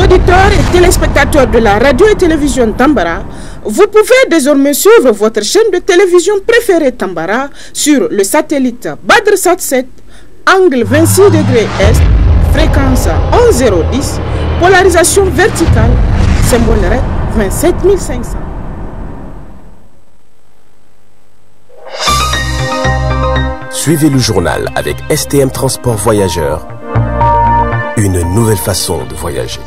auditeurs et téléspectateurs de la radio et télévision Tambara, vous pouvez désormais suivre votre chaîne de télévision préférée Tambara sur le satellite Badrsat 7, angle 26 degrés Est, fréquence 11010, polarisation verticale, symbole RED 27500. Suivez le journal avec STM Transport Voyageurs, une nouvelle façon de voyager.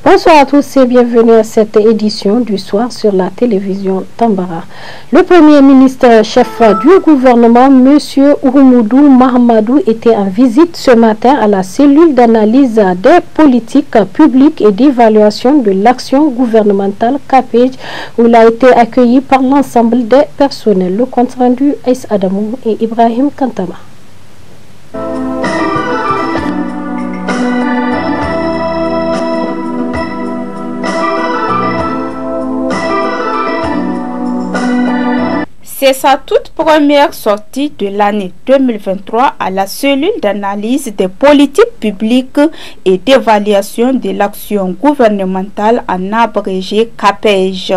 Bonsoir à tous et bienvenue à cette édition du soir sur la télévision Tambara. Le Premier ministre chef du gouvernement, M. Oumoudou Mahamadou, était en visite ce matin à la cellule d'analyse des politiques publiques et d'évaluation de l'action gouvernementale CAPEJ, où il a été accueilli par l'ensemble des personnels. Le compte rendu Aïs Adamou et Ibrahim Kantama. C'est sa toute première sortie de l'année 2023 à la cellule d'analyse des politiques publiques et d'évaluation de l'action gouvernementale, en abrégé CAPEJ.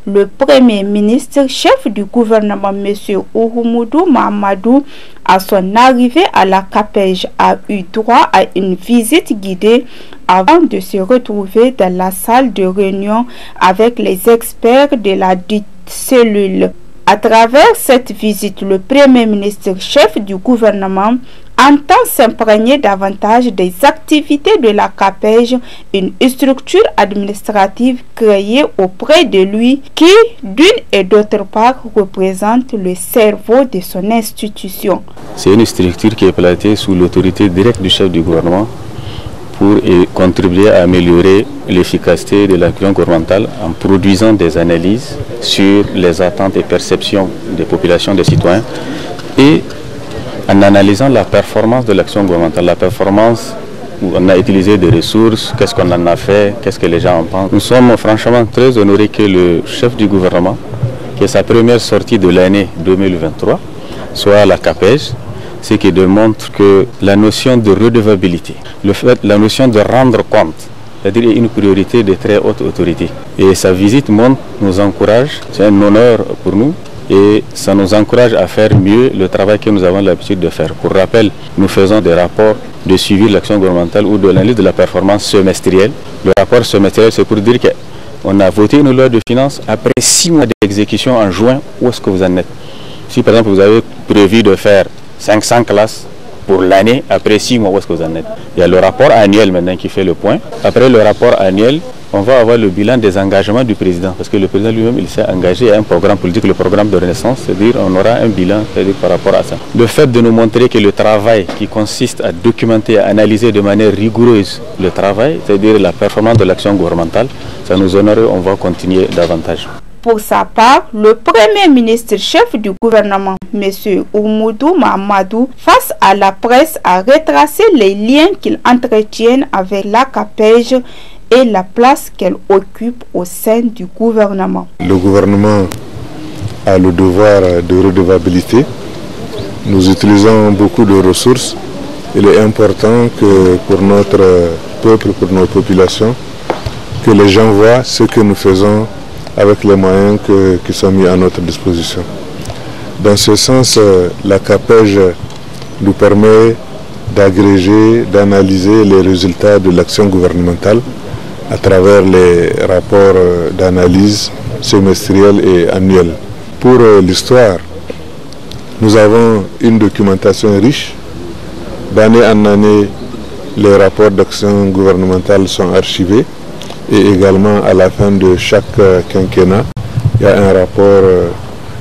Le Premier ministre chef du gouvernement, M. Oumoudou Mahamadou, à son arrivée à la CAPEJ, a eu droit à une visite guidée avant de se retrouver dans la salle de réunion avec les experts de la dite cellule. À travers cette visite, le Premier ministre chef du gouvernement entend s'imprégner davantage des activités de la CAPEJ, une structure administrative créée auprès de lui qui, d'une et d'autre part, représente le cerveau de son institution. C'est une structure qui est placée sous l'autorité directe du chef du gouvernement pour contribuer à améliorer l'efficacité de l'action gouvernementale en produisant des analyses sur les attentes et perceptions des populations, des citoyens, et en analysant la performance de l'action gouvernementale, la performance où on a utilisé des ressources, qu'est-ce qu'on en a fait, qu'est-ce que les gens en pensent. Nous sommes franchement très honorés que le chef du gouvernement, qui est sa première sortie de l'année 2023, soit à la CAPEJ, ce qui démontre que la notion de redevabilité, la notion de rendre compte, c'est-à-dire une priorité de très haute autorité. Et sa visite nous encourage, c'est un honneur pour nous, et ça nous encourage à faire mieux le travail que nous avons l'habitude de faire. Pour rappel, nous faisons des rapports de suivi de l'action gouvernementale ou de l'analyse de la performance semestrielle. Le rapport semestriel, c'est pour dire qu'on a voté une loi de finances après 6 mois d'exécution en juin, où est-ce que vous en êtes? Si par exemple vous avez prévu de faire 500 classes pour l'année, après 6 mois, où est-ce que vous en êtes? Il y a le rapport annuel maintenant qui fait le point. Après le rapport annuel, on va avoir le bilan des engagements du président, parce que le président lui-même, il s'est engagé à un programme politique, le programme de renaissance, c'est-à-dire on aura un bilan, c'est-à-dire par rapport à ça. Le fait de nous montrer que le travail qui consiste à documenter, à analyser de manière rigoureuse le travail, c'est-à-dire la performance de l'action gouvernementale, ça nous honore, on va continuer davantage. Pour sa part, le Premier ministre chef du gouvernement, M. Oumoudou Mahamadou, face à la presse, a retracé les liens qu'il entretient avec la CAPEJ et la place qu'elle occupe au sein du gouvernement. Le gouvernement a le devoir de redevabilité. Nous utilisons beaucoup de ressources. Il est important que pour notre peuple, pour nos populations, que les gens voient ce que nous faisons avec les moyens qui sont mis à notre disposition. Dans ce sens, la CAPEJ nous permet d'agréger, d'analyser les résultats de l'action gouvernementale à travers les rapports d'analyse semestriels et annuels. Pour l'histoire, nous avons une documentation riche D'année en année, les rapports d'action gouvernementale sont archivés et également à la fin de chaque quinquennat, il y a un rapport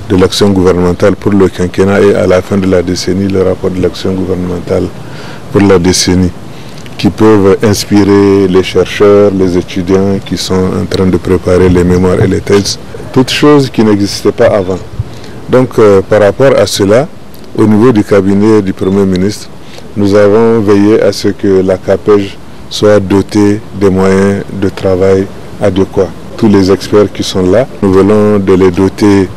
de l'action gouvernementale pour le quinquennat et à la fin de la décennie, le rapport de l'action gouvernementale pour la décennie, qui peuvent inspirer les chercheurs, les étudiants qui sont en train de préparer les mémoires et les thèses, toutes choses qui n'existaient pas avant. Donc par rapport à cela, au niveau du cabinet du Premier ministre, nous avons veillé à ce que la CAPEJ soit dotée des moyens de travail adéquats. Tous les experts qui sont là, nous voulons de les doter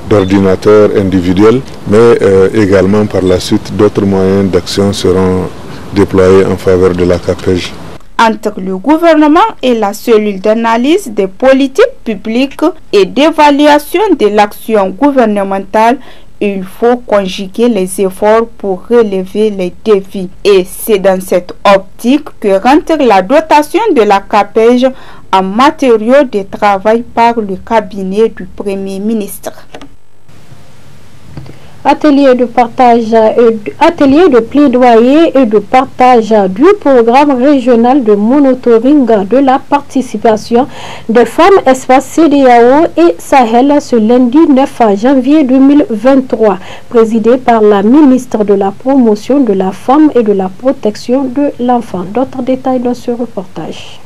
d'ordinateurs individuels, mais également par la suite d'autres moyens d'action seront déployés en faveur de la CAPEJ. Entre le gouvernement et la cellule d'analyse des politiques publiques et d'évaluation de l'action gouvernementale, il faut conjuguer les efforts pour relever les défis. Et c'est dans cette optique que rentre la dotation de la CAPEJ en matériaux de travail par le cabinet du Premier ministre. Atelier de plaidoyer et de partage du programme régional de monitoring de la participation des femmes espace CEDEAO et Sahel ce lundi 9 janvier 2023, présidé par la ministre de la Promotion de la Femme et de la Protection de l'Enfant. D'autres détails dans ce reportage.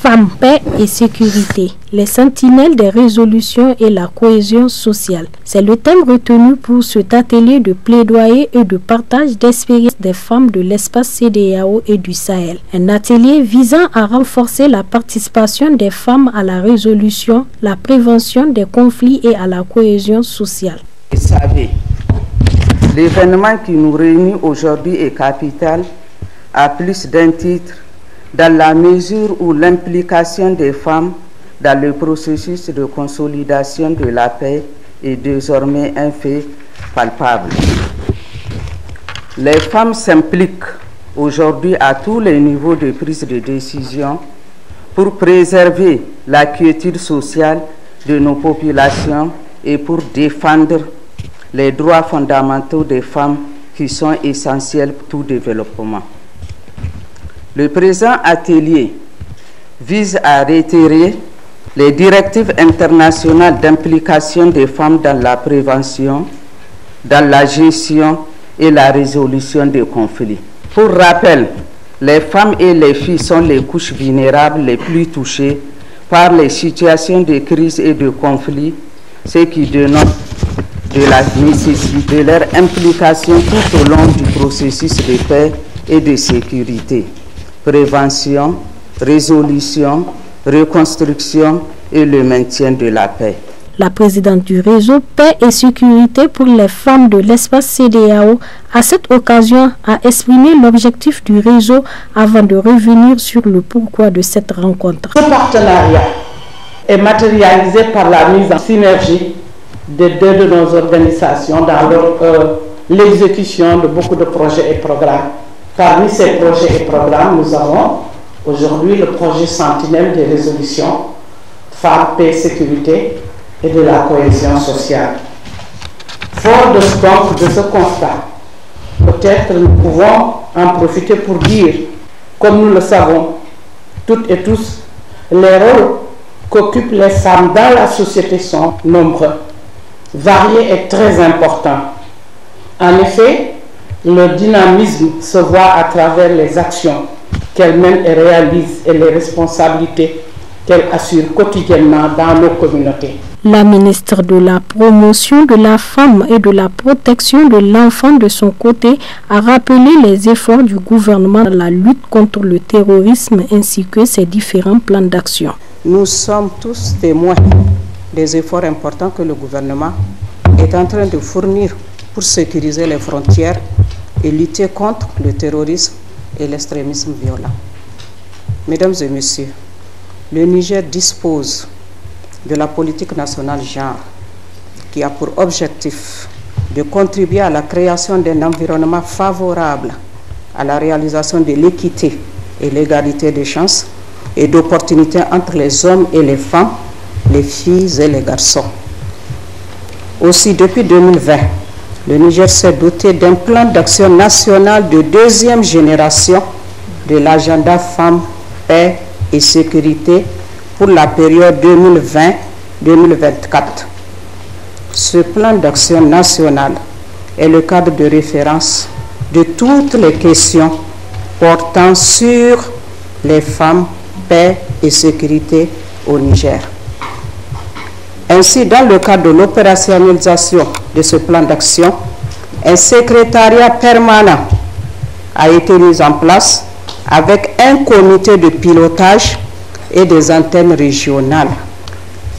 Femmes, paix et sécurité, les sentinelles des résolutions et la cohésion sociale. C'est le thème retenu pour cet atelier de plaidoyer et de partage d'expériences des femmes de l'espace CEDEAO et du Sahel. Un atelier visant à renforcer la participation des femmes à la résolution, la prévention des conflits et à la cohésion sociale. Vous savez, l'événement qui nous réunit aujourd'hui est capital à plus d'un titre, dans la mesure où l'implication des femmes dans le processus de consolidation de la paix est désormais un fait palpable. Les femmes s'impliquent aujourd'hui à tous les niveaux de prise de décision pour préserver la quiétude sociale de nos populations et pour défendre les droits fondamentaux des femmes qui sont essentiels pour tout développement. Le présent atelier vise à réitérer les directives internationales d'implication des femmes dans la prévention, dans la gestion et la résolution des conflits. Pour rappel, les femmes et les filles sont les couches vulnérables les plus touchées par les situations de crise et de conflit, ce qui dénote de la nécessité de leur implication tout au long du processus de paix et de sécurité. Prévention, résolution, reconstruction et le maintien de la paix. La présidente du réseau Paix et Sécurité pour les femmes de l'espace CEDEAO, à cette occasion, a exprimé l'objectif du réseau avant de revenir sur le pourquoi de cette rencontre. Ce partenariat est matérialisé par la mise en synergie des deux de nos organisations dans l'exécution de beaucoup de projets et programmes. Parmi ces projets et programmes, nous avons aujourd'hui le projet Sentinelle des résolutions, Femmes, Paix, Sécurité et de la cohésion sociale. Fort de ce constat, peut-être nous pouvons en profiter pour dire, comme nous le savons, toutes et tous, les rôles qu'occupent les femmes dans la société sont nombreux, variés et très importants. En effet, le dynamisme se voit à travers les actions qu'elles mènent et réalisent et les responsabilités qu'elles assurent quotidiennement dans nos communautés. La ministre de la Promotion de la Femme et de la Protection de l'Enfant de son côté a rappelé les efforts du gouvernement dans la lutte contre le terrorisme ainsi que ses différents plans d'action. Nous sommes tous témoins des efforts importants que le gouvernement est en train de fournir pour sécuriser les frontières et lutter contre le terrorisme et l'extrémisme violent. Mesdames et messieurs, le Niger dispose de la politique nationale genre qui a pour objectif de contribuer à la création d'un environnement favorable à la réalisation de l'équité et l'égalité des chances et d'opportunités entre les hommes et les femmes, les filles et les garçons. Aussi, depuis 2020, le Niger s'est doté d'un plan d'action national de deuxième génération de l'agenda Femmes, Paix et Sécurité pour la période 2020-2024. Ce plan d'action national est le cadre de référence de toutes les questions portant sur les femmes, paix et sécurité au Niger. Ainsi, dans le cadre de l'opérationnalisation de ce plan d'action, un secrétariat permanent a été mis en place avec un comité de pilotage et des antennes régionales.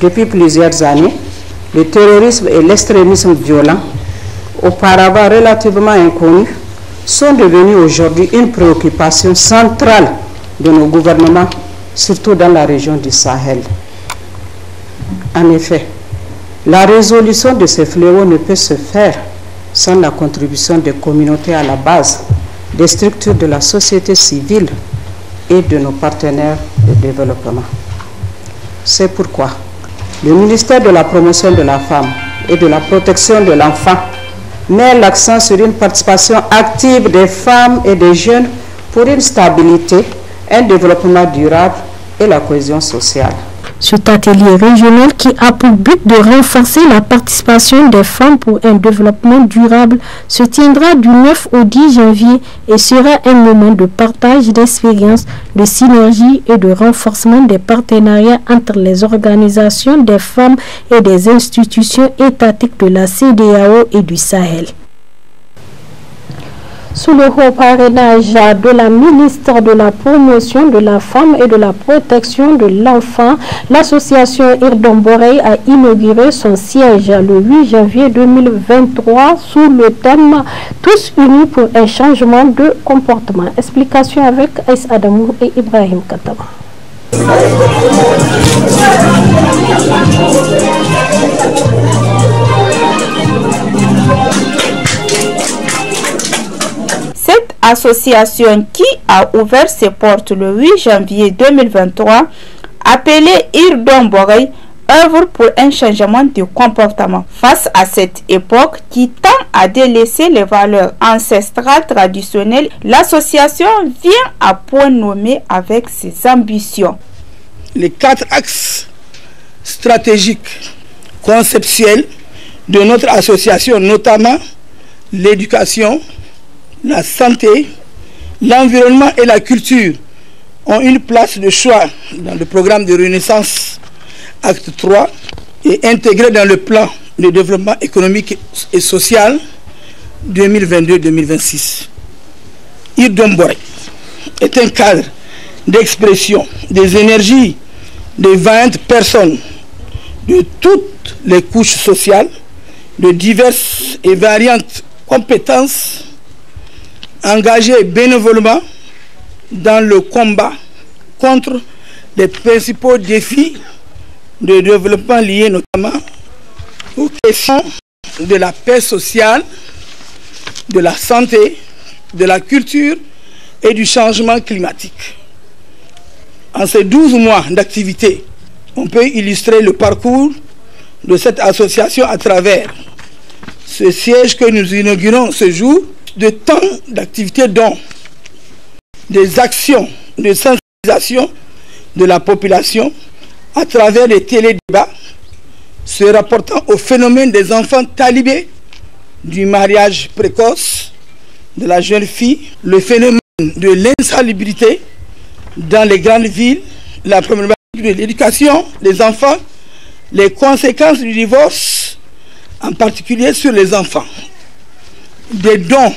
Depuis plusieurs années, le terrorisme et l'extrémisme violent, auparavant relativement inconnus, sont devenus aujourd'hui une préoccupation centrale de nos gouvernements, surtout dans la région du Sahel. En effet, la résolution de ces fléaux ne peut se faire sans la contribution des communautés à la base, des structures de la société civile et de nos partenaires de développement. C'est pourquoi le ministère de la Promotion de la Femme et de la Protection de l'Enfant met l'accent sur une participation active des femmes et des jeunes pour une stabilité, un développement durable et la cohésion sociale. Cet atelier régional qui a pour but de renforcer la participation des femmes pour un développement durable se tiendra du 9 au 10 janvier et sera un moment de partage d'expériences, de synergie et de renforcement des partenariats entre les organisations des femmes et des institutions étatiques de la CEDEAO et du Sahel. Sous le haut parrainage de la ministre de la Promotion de la Femme et de la Protection de l'Enfant, l'association Irdomborey a inauguré son siège le 8 janvier 2023 sous le thème « Tous unis pour un changement de comportement ». Explication avec Aïs Adamou et Ibrahim Katama. Cette association qui a ouvert ses portes le 8 janvier 2023, appelée Irdomborey, œuvre pour un changement de comportement face à cette époque qui tend à délaisser les valeurs ancestrales traditionnelles. L'association vient à point nommé avec ses ambitions. Les 4 axes stratégiques conceptuels de notre association, notamment l'éducation, la santé, l'environnement et la culture, ont une place de choix dans le programme de Renaissance Acte 3 et intégré dans le plan de développement économique et social 2022-2026. Irdomborey est un cadre d'expression des énergies de 20 personnes de toutes les couches sociales, de diverses et variantes compétences, engagées bénévolement dans le combat contre les principaux défis de développement liés notamment aux questions de la paix sociale, de la santé, de la culture et du changement climatique. En ces 12 mois d'activité, on peut illustrer le parcours de cette association à travers ce siège que nous inaugurons ce jour, de temps d'activité dont des actions de sensibilisation de la population à travers les télédébats se rapportant au phénomène des enfants talibés, du mariage précoce de la jeune fille, le phénomène de l'insalubrité dans les grandes villes, la problématique de l'éducation des enfants, les conséquences du divorce, en particulier sur les enfants. Des dons,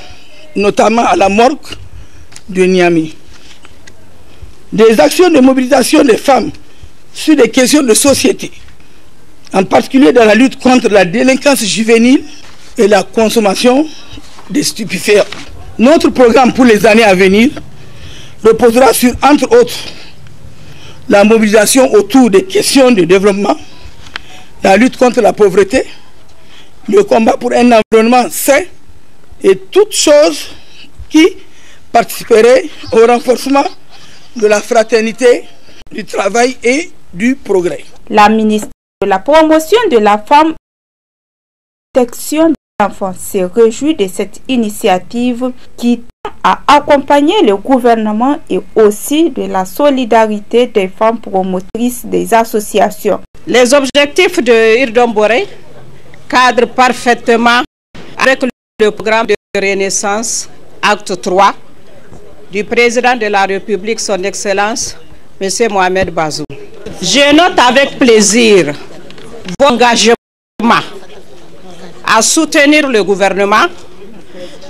notamment à la morgue de Niamey. Des actions de mobilisation des femmes sur des questions de société, en particulier dans la lutte contre la délinquance juvénile et la consommation des stupéfiants. Notre programme pour les années à venir reposera sur, entre autres, la mobilisation autour des questions de développement, la lutte contre la pauvreté, le combat pour un environnement sain et toutes choses qui participeraient au renforcement de la fraternité, du travail et du progrès. La ministre de la Promotion de la Femme, Protection enfants se réjouit de cette initiative qui tend à accompagner le gouvernement et aussi de la solidarité des femmes promotrices des associations. Les objectifs de Irdomboré cadrent parfaitement avec le programme de renaissance acte 3 du président de la République, son Excellence, M. Mohamed Bazoum. Je note avec plaisir votre engagement à soutenir le gouvernement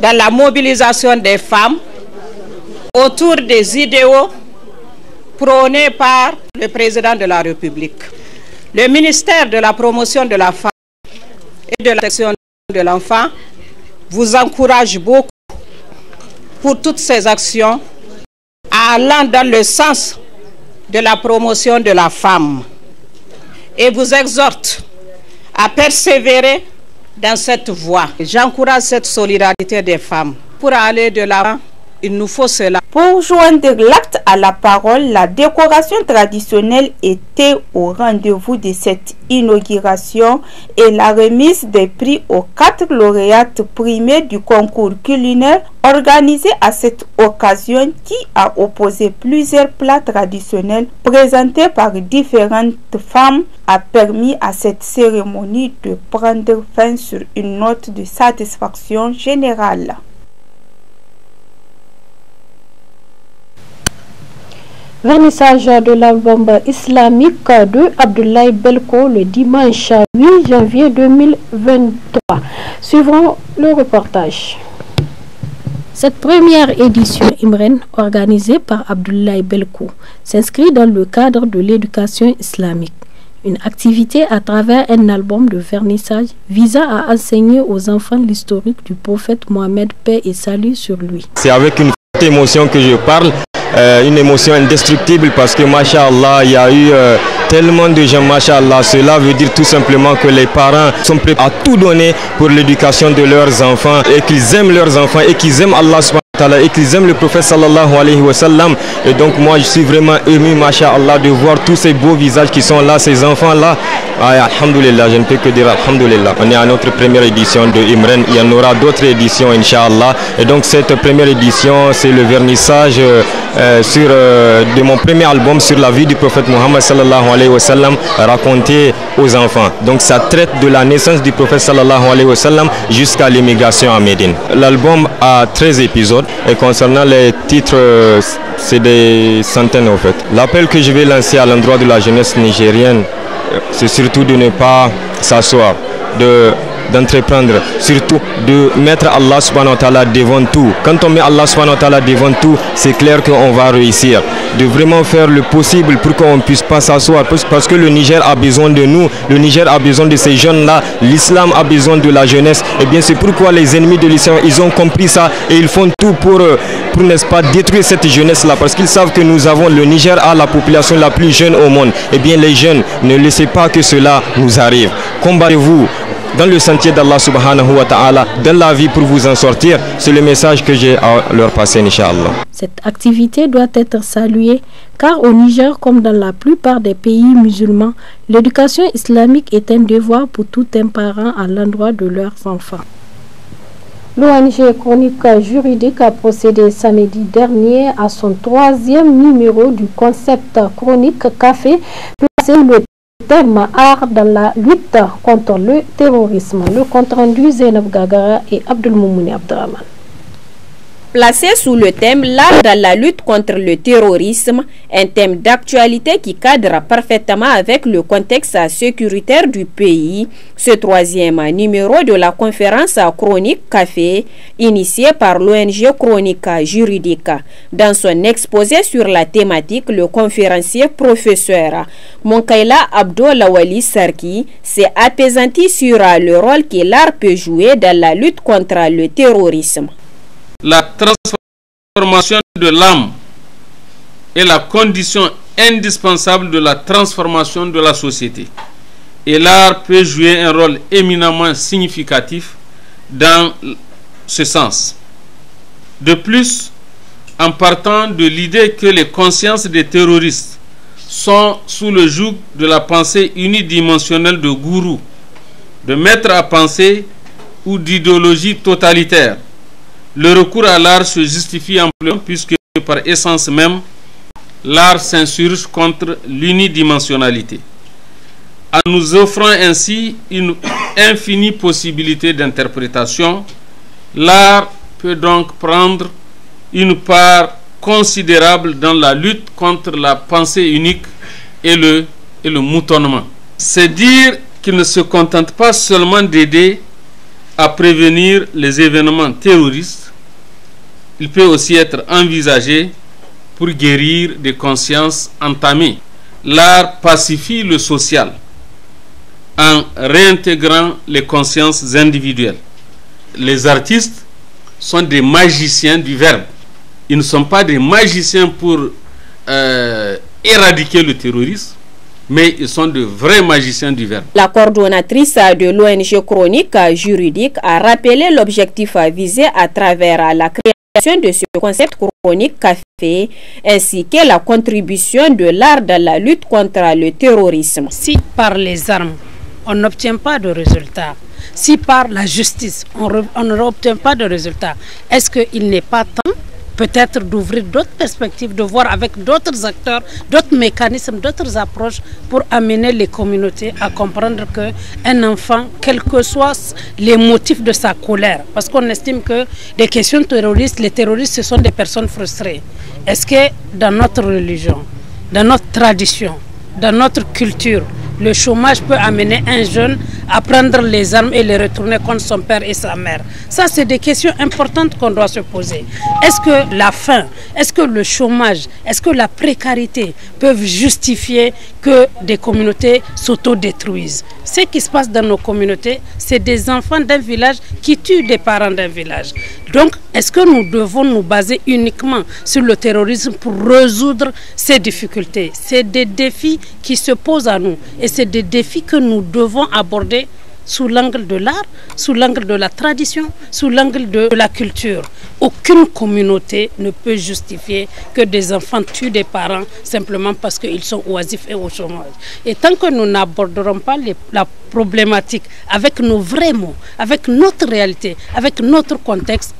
dans la mobilisation des femmes autour des idéaux prônés par le président de la République. Le ministère de la promotion de la femme et de la protection de l'enfant vous encourage beaucoup pour toutes ces actions allant dans le sens de la promotion de la femme et vous exhorte à persévérer dans cette voie. J'encourage cette solidarité des femmes. Pour aller de l'avant, il nous faut cela. Pour joindre l'acte à la parole, la décoration traditionnelle était au rendez-vous de cette inauguration et la remise des prix aux 4 lauréates primées du concours culinaire organisé à cette occasion qui a opposé plusieurs plats traditionnels présentés par différentes femmes a permis à cette cérémonie de prendre fin sur une note de satisfaction générale. Vernissage de l'album islamique de Abdoulaye Belko le dimanche 8 janvier 2023. Suivons le reportage. Cette première édition Imren, organisée par Abdoulaye Belko, s'inscrit dans le cadre de l'éducation islamique. Une activité à travers un album de vernissage visant à enseigner aux enfants l'historique du prophète Mohammed, paix et salut sur lui. C'est avec une forte émotion que je parle. Une émotion indestructible parce que Masha'Allah, il y a eu tellement de gens, Masha'Allah. Cela veut dire tout simplement que les parents sont prêts à tout donner pour l'éducation de leurs enfants et qu'ils aiment leurs enfants et qu'ils aiment Allah subhanahu wa ta'ala et qu'ils aiment le prophète sallallahu alayhi wa sallam. Et donc moi je suis vraiment ému, Masha'Allah, de voir tous ces beaux visages qui sont là, ces enfants-là. Alhamdulillah, je ne peux que dire Alhamdulillah. On est à notre première édition de Imren. Il y en aura d'autres éditions, Inch'Allah. Et donc cette première édition, c'est le vernissage de mon premier album sur la vie du prophète Mohammed sallallahu alayhi wa sallam raconté aux enfants. Donc ça traite de la naissance du prophète sallallahu alayhi wa sallam jusqu'à l'immigration à Médine. L'album a 13 épisodes et concernant les titres, c'est des centaines en fait. L'appel que je vais lancer à l'endroit de la jeunesse nigérienne, c'est surtout de ne pas s'asseoir, d'entreprendre, surtout de mettre Allah subhanahu wa ta'ala devant tout. Quand on met Allah subhanahu wa ta'ala devant tout, c'est clair qu'on va réussir. De vraiment faire le possible pour qu'on ne puisse pas s'asseoir, parce que le Niger a besoin de nous, le Niger a besoin de ces jeunes-là, l'islam a besoin de la jeunesse. Et bien c'est pourquoi les ennemis de l'islam, ils ont compris ça et ils font tout pour n'est-ce pas, détruire cette jeunesse-là, parce qu'ils savent que le Niger a la population la plus jeune au monde. Et bien les jeunes, ne laissez pas que cela nous arrive. Combattez-vous dans le sentier d'Allah subhanahu wa ta'ala, dans la vie pour vous en sortir. C'est le message que j'ai à leur passer, Inch'Allah. Cette activité doit être saluée car au Niger, comme dans la plupart des pays musulmans, l'éducation islamique est un devoir pour tout un parent à l'endroit de leurs enfants. L'ONG Chronique Juridique a procédé samedi dernier à son 3e numéro du concept Chronique Café, placé le thème art dans la lutte contre le terrorisme. Le compte rendu Zainab Gagara et Abdelmoumouni Abdraman. Placé sous le thème l'art dans la lutte contre le terrorisme, un thème d'actualité qui cadre parfaitement avec le contexte sécuritaire du pays, ce 3e numéro de la conférence Chronique Café, initié par l'ONG Chronique Juridique. Dans son exposé sur la thématique, le conférencier professeur Monkaila Abdolawali Sarki s'est apaisanti sur le rôle que l'art peut jouer dans la lutte contre le terrorisme. La transformation de l'âme est la condition indispensable de la transformation de la société. Et l'art peut jouer un rôle éminemment significatif dans ce sens. De plus, en partant de l'idée que les consciences des terroristes sont sous le joug de la pensée unidimensionnelle de gourous, de maîtres à penser ou d'idéologie totalitaire, le recours à l'art se justifie amplement puisque par essence même, l'art s'insurge contre l'unidimensionnalité. En nous offrant ainsi une infinie possibilité d'interprétation, l'art peut donc prendre une part considérable dans la lutte contre la pensée unique et le moutonnement. C'est dire qu'il ne se contente pas seulement d'aider à prévenir les événements terroristes, il peut aussi être envisagé pour guérir des consciences entamées. L'art pacifie le social en réintégrant les consciences individuelles. Les artistes sont des magiciens du verbe. Ils ne sont pas des magiciens pour éradiquer le terrorisme, mais ils sont de vrais magiciens du verbe. La coordonnatrice de l'ONG Chronique Juridique a rappelé l'objectif visé à travers la création de ce concept chronique café, ainsi que la contribution de l'art dans la lutte contre le terrorisme. Si par les armes, on n'obtient pas de résultats, si par la justice, on n'obtient pas de résultats, est-ce qu'il n'est pas temps peut-être d'ouvrir d'autres perspectives, de voir avec d'autres acteurs, d'autres mécanismes, d'autres approches pour amener les communautés à comprendre qu'un enfant, quels que soient les motifs de sa colère, parce qu'on estime que des questions terroristes, les terroristes, ce sont des personnes frustrées. Est-ce que dans notre religion, dans notre tradition, dans notre culture, le chômage peut amener un jeune à prendre les armes et les retourner contre son père et sa mère? Ça, c'est des questions importantes qu'on doit se poser. Est-ce que la faim, est-ce que le chômage, est-ce que la précarité peuvent justifier que des communautés s'autodétruisent? Ce qui se passe dans nos communautés, c'est des enfants d'un village qui tuent des parents d'un village. Donc, est-ce que nous devons nous baser uniquement sur le terrorisme pour résoudre ces difficultés? C'est des défis qui se posent à nous et c'est des défis que nous devons aborder sous l'angle de l'art, sous l'angle de la tradition, sous l'angle de la culture. Aucune communauté ne peut justifier que des enfants tuent des parents simplement parce qu'ils sont oisifs et au chômage. Et tant que nous n'aborderons pas la problématique avec nos vrais mots, avec notre réalité, avec notre contexte,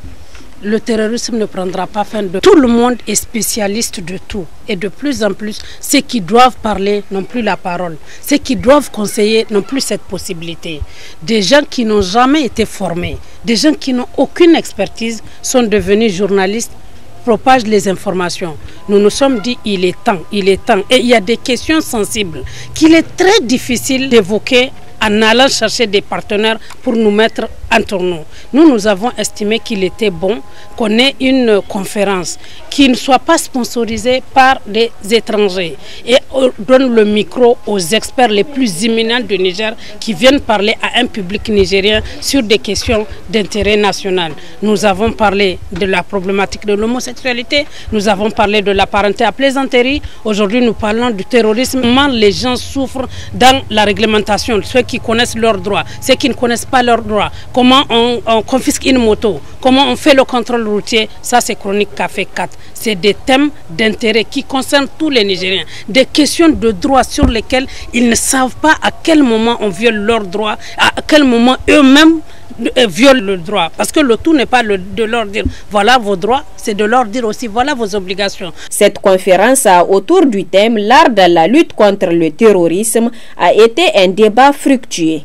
le terrorisme ne prendra pas fin. Tout le monde est spécialiste de tout. Et de plus en plus, ceux qui doivent parler n'ont plus la parole. Ceux qui doivent conseiller n'ont plus cette possibilité. Des gens qui n'ont jamais été formés, des gens qui n'ont aucune expertise sont devenus journalistes, propagent les informations. Nous nous sommes dit il est temps. Et il y a des questions sensibles qu'il est très difficile d'évoquer en allant chercher des partenaires pour nous mettre en tournoi. Nous avons estimé qu'il était bon qu'on ait une conférence qui ne soit pas sponsorisée par des étrangers et on donne le micro aux experts les plus éminents du Niger qui viennent parler à un public nigérien sur des questions d'intérêt national. Nous avons parlé de la problématique de l'homosexualité, nous avons parlé de la parenté à plaisanterie, aujourd'hui nous parlons du terrorisme, comment les gens souffrent dans la réglementation, ceux qui connaissent leurs droits, ceux qui ne connaissent pas leurs droits, comment on confisque une moto, comment on fait le contrôle routier, ça c'est Chronique Café 4. C'est des thèmes d'intérêt qui concernent tous les Nigériens, des questions de droits sur lesquelles ils ne savent pas à quel moment on viole leurs droits, à quel moment eux-mêmes violent le droit. Parce que le tout n'est pas de leur dire voilà vos droits, c'est de leur dire aussi voilà vos obligations. Cette conférence autour du thème l'art de la lutte contre le terrorisme a été un débat fructueux.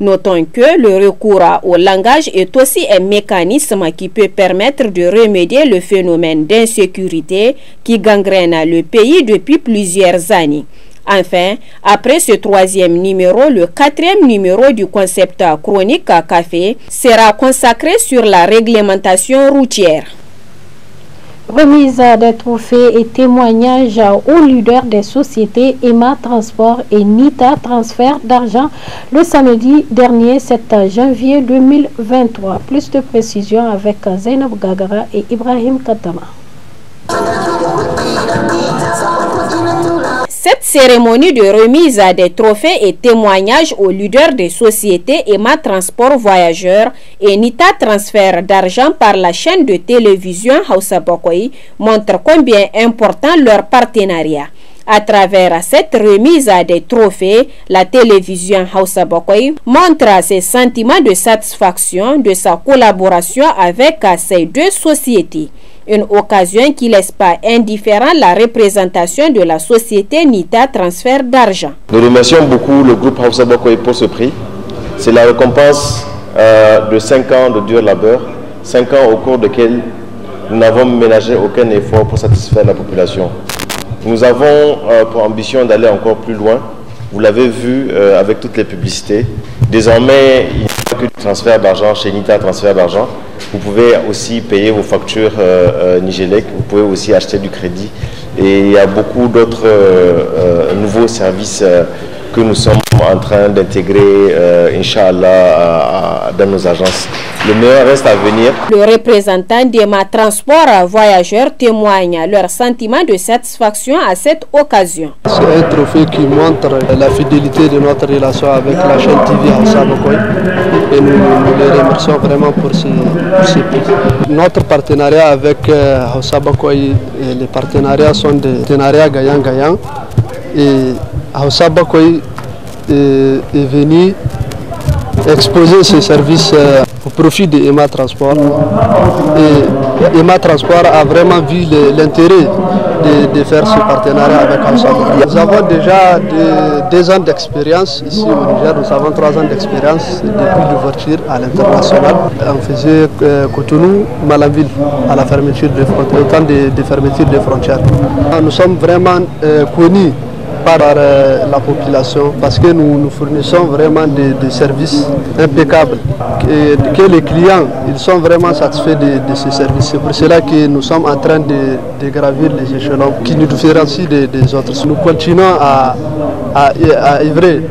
Notons que le recours au langage est aussi un mécanisme qui peut permettre de remédier le phénomène d'insécurité qui gangrène le pays depuis plusieurs années. Enfin, après ce troisième numéro, le quatrième numéro du concept Chronique Café sera consacré sur la réglementation routière. Remise des trophées et témoignages aux leaders des sociétés EMA Transport et NITA Transfert d'argent le samedi dernier 7 janvier 2023. Plus de précisions avec Zainab Gagara et Ibrahim Katama. Cette cérémonie de remise des trophées et témoignages aux leaders des sociétés EMA Transport Voyageurs et NITA Transfert d'argent par la chaîne de télévision Hausa Bokoyi montre combien important leur partenariat. À travers cette remise des trophées, la télévision Hausa Bakwai montre ses sentiments de satisfaction de sa collaboration avec ces deux sociétés. Une occasion qui laisse pas indifférent la représentation de la société Nita Transfert d'argent. Nous remercions beaucoup le groupe Hausa Bakwai pour ce prix. C'est la récompense de 5 ans de dur labeur, 5 ans au cours desquels nous n'avons ménagé aucun effort pour satisfaire la population. Nous avons pour ambition d'aller encore plus loin. Vous l'avez vu avec toutes les publicités. Désormais, il n'y a pas que du transfert d'argent chez Nita Transfert d'argent. Vous pouvez aussi payer vos factures Nigélec. Vous pouvez aussi acheter du crédit. Et il y a beaucoup d'autres nouveaux services que nous sommes en train d'intégrer, Inch'Allah, dans nos agences. Le meilleur reste à venir. Le représentant d'Ema Transport Voyageurs témoigne leur sentiment de satisfaction à cette occasion. C'est un trophée qui montre la fidélité de notre relation avec la chaîne TV Hausa Bakwai et nous les remercions vraiment pour ce prix. Notre partenariat avec Hausa Bakwai, les partenariats sont des partenariats gagnant-gagnant et Hausa Bakwai est venu exposer ses services au profit de Ema Transport. Et Ema Transport a vraiment vu l'intérêt de faire ce partenariat avec Hausa Bakwai. Nous avons déjà 2 ans d'expérience ici au Niger, nous avons 3 ans d'expérience depuis l'ouverture à l'international. On faisait Cotonou, Malanville à la fermeture des frontières, au temps de fermeture des frontières. Nous sommes vraiment connus par la population parce que nous fournissons vraiment des services impeccables que les clients ils sont vraiment satisfaits de ces services. C'est pour cela que nous sommes en train de gravir les échelons qui nous différencient des autres. Nous continuons à œuvrer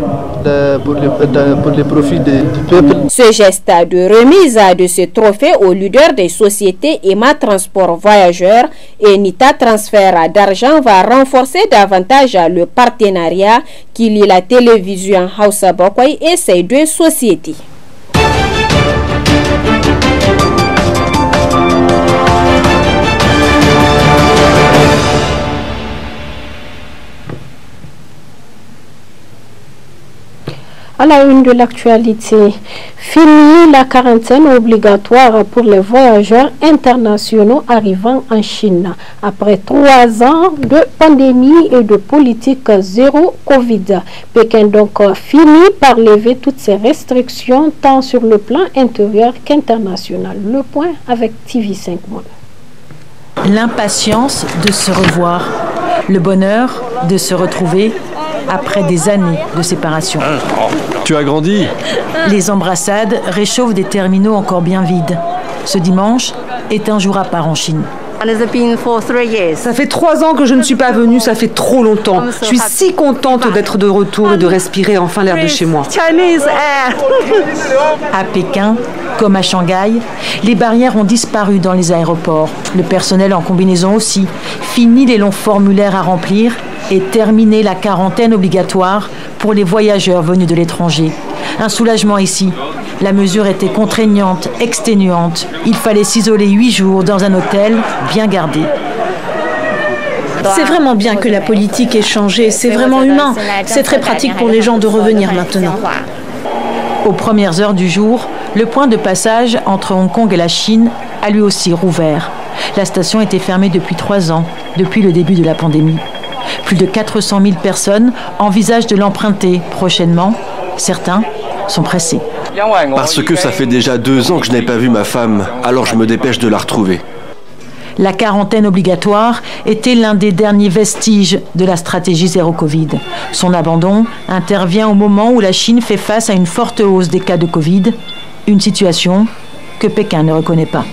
pour les profits du peuple. Ce geste de remise de ce trophée aux leaders des sociétés Ema Transport Voyageurs et Nita Transfert d'argent va renforcer davantage le partenariat qui lie la télévision Hausa Bakwai et ces deux sociétés. À la une de l'actualité, fini la quarantaine obligatoire pour les voyageurs internationaux arrivant en Chine. Après 3 ans de pandémie et de politique zéro Covid, Pékin donc finit par lever toutes ces restrictions tant sur le plan intérieur qu'international. Le point avec TV5 Monde. L'impatience de se revoir, le bonheur de se retrouver après des années de séparation. Tu as grandi. Les embrassades réchauffent des terminaux encore bien vides. Ce dimanche est un jour à part en Chine. Ça fait 3 ans que je ne suis pas venue, ça fait trop longtemps. Je suis si contente d'être de retour et de respirer enfin l'air de chez moi. À Pékin, comme à Shanghai, les barrières ont disparu dans les aéroports. Le personnel en combinaison aussi. Fini les longs formulaires à remplir et terminé la quarantaine obligatoire pour les voyageurs venus de l'étranger. Un soulagement ici. La mesure était contraignante, exténuante. Il fallait s'isoler 8 jours dans un hôtel bien gardé. C'est vraiment bien que la politique ait changé, c'est vraiment humain. C'est très pratique pour les gens de revenir maintenant. Aux premières heures du jour, le point de passage entre Hong Kong et la Chine a lui aussi rouvert. La station était fermée depuis 3 ans, depuis le début de la pandémie. Plus de 400 000 personnes envisagent de l'emprunter prochainement. Certains sont pressés. Parce que ça fait déjà 2 ans que je n'ai pas vu ma femme, alors je me dépêche de la retrouver. La quarantaine obligatoire était l'un des derniers vestiges de la stratégie zéro Covid. Son abandon intervient au moment où la Chine fait face à une forte hausse des cas de Covid, une situation que Pékin ne reconnaît pas.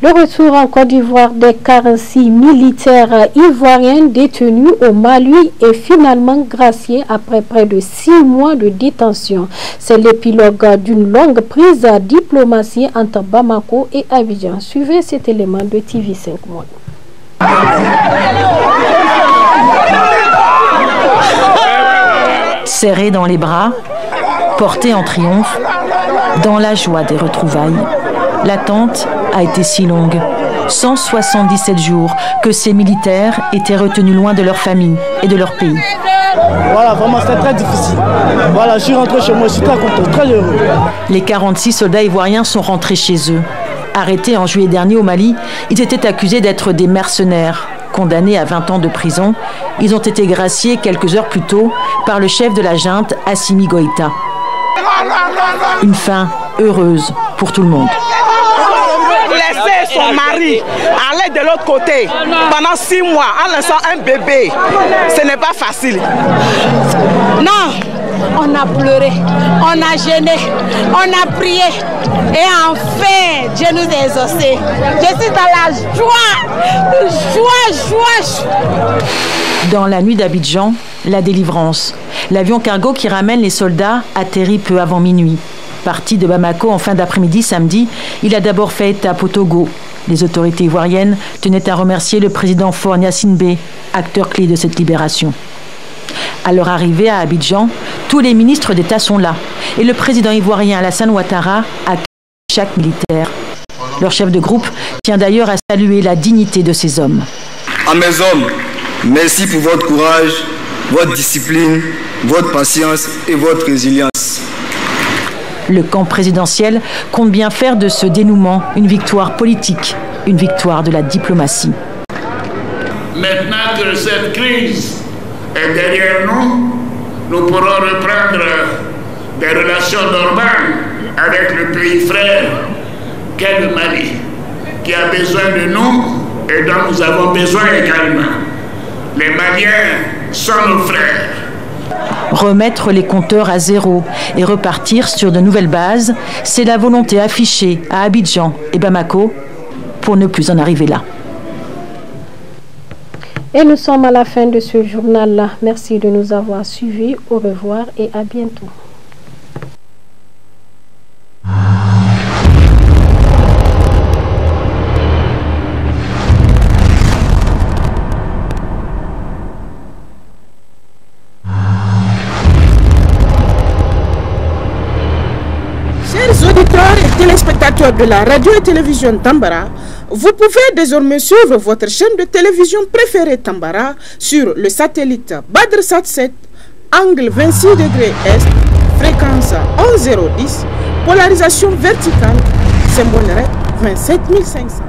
Le retour en Côte d'Ivoire des 46 militaires ivoiriens détenus au Mali est finalement gracié après près de 6 mois de détention. C'est l'épilogue d'une longue prise à diplomatie entre Bamako et Abidjan. Suivez cet élément de TV5 Monde. Serrés dans les bras, portés en triomphe, dans la joie des retrouvailles. L'attente a été si longue. 177 jours que ces militaires étaient retenus loin de leur famille et de leur pays. Voilà, vraiment c'était très difficile. Voilà, je suis rentré chez moi, je suis très content, très heureux. Les 46 soldats ivoiriens sont rentrés chez eux. Arrêtés en juillet dernier au Mali, ils étaient accusés d'être des mercenaires. Condamnés à 20 ans de prison, ils ont été graciés quelques heures plus tôt par le chef de la junte, Assimi Goïta. Une fin heureuse pour tout le monde. Laisser son mari aller de l'autre côté pendant 6 mois en laissant un bébé, ce n'est pas facile. Non, on a pleuré, on a gêné, on a prié et enfin Dieu nous a exaucés. Je suis dans la joie. Dans la nuit d'Abidjan, la délivrance. L'avion cargo qui ramène les soldats atterrit peu avant minuit. Parti de Bamako en fin d'après-midi samedi, il a d'abord fait étape au Togo. Les autorités ivoiriennes tenaient à remercier le président Faure Gnassingbé, acteur clé de cette libération. À leur arrivée à Abidjan, tous les ministres d'État sont là et le président ivoirien Alassane Ouattara accueille chaque militaire. Leur chef de groupe tient d'ailleurs à saluer la dignité de ces hommes. À mes hommes, merci pour votre courage, votre discipline, votre patience et votre résilience. Le camp présidentiel compte bien faire de ce dénouement une victoire politique, une victoire de la diplomatie. Maintenant que cette crise est derrière nous, nous pourrons reprendre des relations normales avec le pays frère qu'est le Mali, qui a besoin de nous et dont nous avons besoin également. Les Maliens sont nos frères. Remettre les compteurs à zéro et repartir sur de nouvelles bases, c'est la volonté affichée à Abidjan et Bamako pour ne plus en arriver là. Et nous sommes à la fin de ce journal-là. Merci de nous avoir suivis. Au revoir et à bientôt. Chers auditeurs et téléspectateurs de la radio et télévision Tambara, vous pouvez désormais suivre votre chaîne de télévision préférée Tambara sur le satellite BadrSat 7, angle 26 degrés Est, fréquence 11010, polarisation verticale, symbole REC 27500.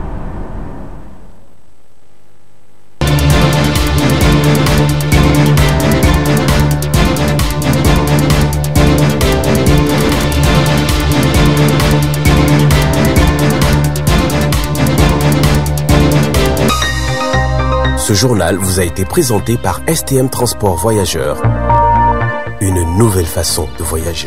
Ce journal vous a été présenté par STM Transport Voyageurs. Une nouvelle façon de voyager.